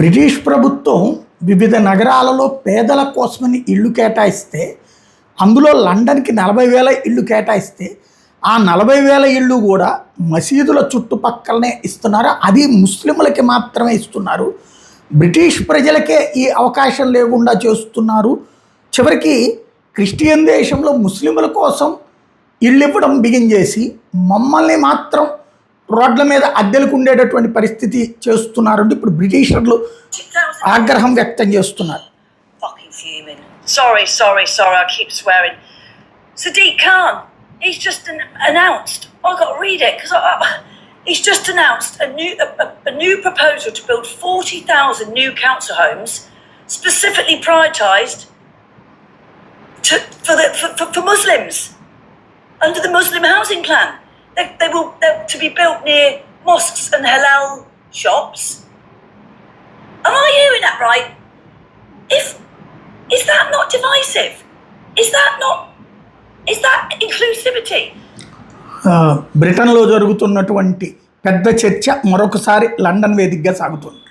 British ప్రభుత్వం వివిధ నగరాలలో పేదల కోసమని ఇళ్ళు కేటాయిస్తే అందులో లండన్కి 40,000 ఇళ్ళు కేటాయిస్తే ఆ 40,000 ఇళ్ళు కూడా మసీదుల చుట్టుపక్కలనే ఇస్తున్నారు. అది ముస్లింలకి మాత్రమే ఇస్తున్నారు. బ్రిటిష్ ప్రజలకే ఈ అవకాశం లేకుండా చేస్తున్నారు. చివరికి క్రిస్టియన్ దేశంలో ముస్లింల కోసం ఇళ్ళు ఇవ్వడం బిగించేసి మమ్మల్ని మాత్రం రోడ్ల మీద అద్దెలకు ఉండేటటువంటి పరిస్థితి చేస్తున్నారు. ఇప్పుడు బ్రిటిషర్లు ఆగ్రహం వ్యక్తం చేస్తున్నారు. Sorry, I keep swearing. Sadiq Khan, he's just announced, I've got to read it, because he's just announced a new proposal to build 40,000 new council homes, specifically prioritised for Muslims, under the Muslim housing plan. They're to be built near mosques and halal shops. Am I hearing that right? Is that not divisive? Is that inclusivity? బ్రిటన్లో జరుగుతున్నటువంటి పెద్ద చర్చ మరొకసారి London వేదికగా సాగుతుంది.